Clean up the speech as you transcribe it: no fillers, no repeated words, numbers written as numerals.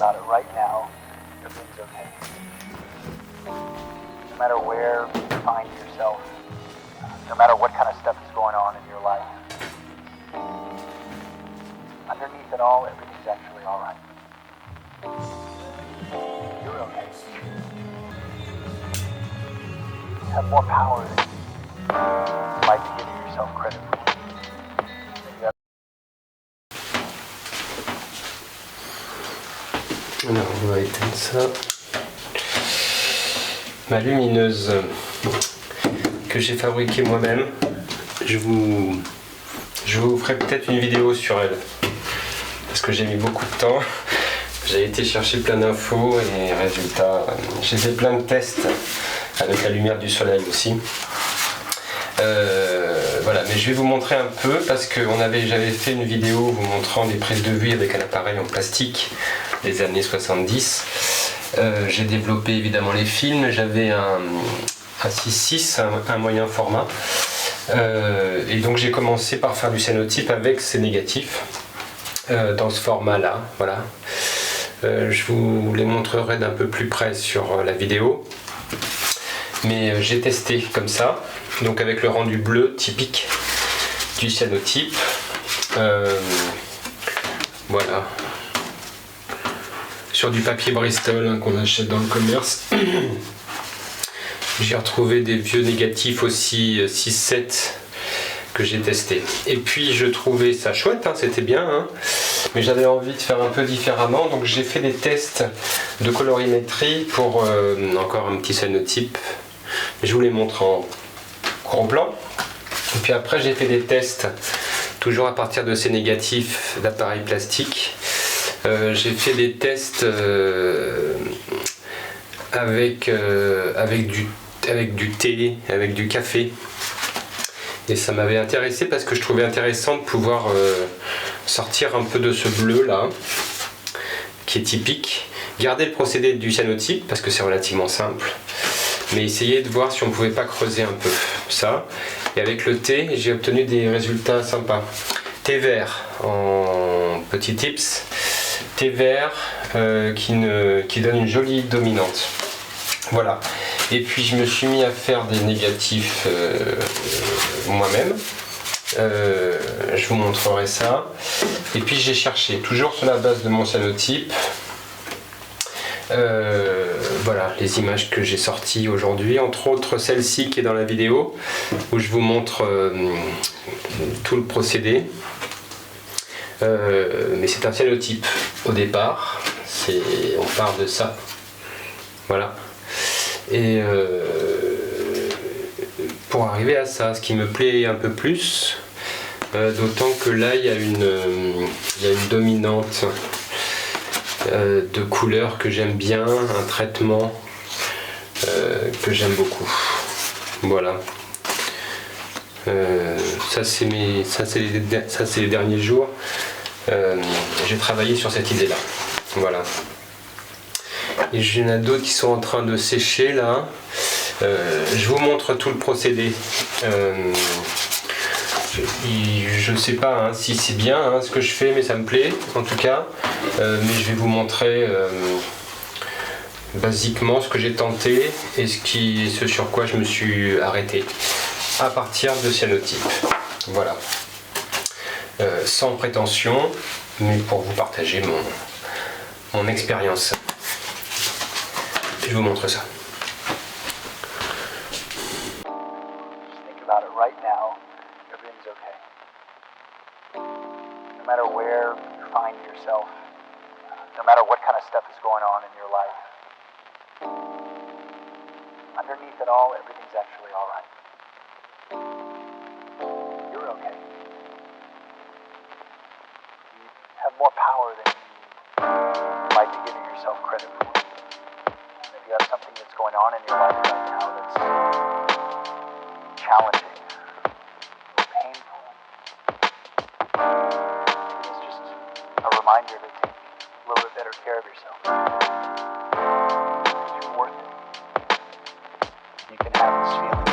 about it right now, everything's okay. No matter where you find yourself, no matter what kind of stuff is going on in your life, underneath it all, everything's actually all right. You're okay. You have more power than you might be giving yourself credit for. Alors on va éteindre ça. Ma lumineuse que j'ai fabriquée moi-même. Je vous ferai peut-être une vidéo sur elle. Parce que j'ai mis beaucoup de temps. J'ai été chercher plein d'infos et résultat, j'ai fait plein de tests avec la lumière du soleil aussi. Voilà, mais je vais vous montrer un peu parce que j'avais fait une vidéo vous montrant des prises de vue avec un appareil en plastique des années 70. J'ai développé évidemment les films, j'avais un 6.6, un moyen format. Et donc j'ai commencé par faire du cyanotype avec ces négatifs dans ce format là, voilà. Je vous les montrerai d'un peu plus près sur la vidéo. Mais j'ai testé comme ça, donc avec le rendu bleu typique du cyanotype. Voilà. Sur du papier Bristol qu'on achète dans le commerce. J'ai retrouvé des vieux négatifs aussi 6-7 que j'ai testé. Et puis je trouvais ça chouette, hein, c'était bien, hein, mais j'avais envie de faire un peu différemment, donc j'ai fait des tests de colorimétrie pour encore un petit cyanotype. Je vous les montre en gros plan. Et puis après j'ai fait des tests toujours à partir de ces négatifs d'appareils plastiques. J'ai fait des tests avec du thé, avec du café. Et ça m'avait intéressé parce que je trouvais intéressant de pouvoir sortir un peu de ce bleu là, qui est typique. Garder le procédé du cyanotype parce que c'est relativement simple. Mais essayer de voir si on pouvait pas creuser un peu ça. Et avec le thé, j'ai obtenu des résultats sympas. Thé vert en petit tips. Thé vert qui donne une jolie dominante. Voilà. Et puis je me suis mis à faire des négatifs moi-même. Je vous montrerai ça. Et puis j'ai cherché, toujours sur la base de mon cyanotype. Voilà les images que j'ai sorties aujourd'hui, entre autres celle-ci qui est dans la vidéo où je vous montre tout le procédé. Mais c'est un cyanotype au départ, on part de ça, voilà. Et pour arriver à ça, ce qui me plaît un peu plus, d'autant que là il y a une dominante de couleurs que j'aime bien, un traitement que j'aime beaucoup. Voilà. Ça c'est les derniers jours. J'ai travaillé sur cette idée là. Voilà. Et il y en a d'autres qui sont en train de sécher là. Je vous montre tout le procédé. Je ne sais pas hein, si c'est bien hein, ce que je fais, mais ça me plaît en tout cas. Mais je vais vous montrer basiquement ce que j'ai tenté et ce sur quoi je me suis arrêté à partir de cyanotype. Voilà. Sans prétention, mais pour vous partager mon expérience. Je vous montre ça. About it right now, everything's okay. No matter where you find yourself, no matter what kind of stuff is going on in your life, underneath it all, everything's actually all right. You're okay. You have more power than you might be giving yourself credit for. If you have something that's going on in your life right now that's challenging or painful, it's just a reminder to take a little bit better care of yourself. Because you're worth it. You can have this feeling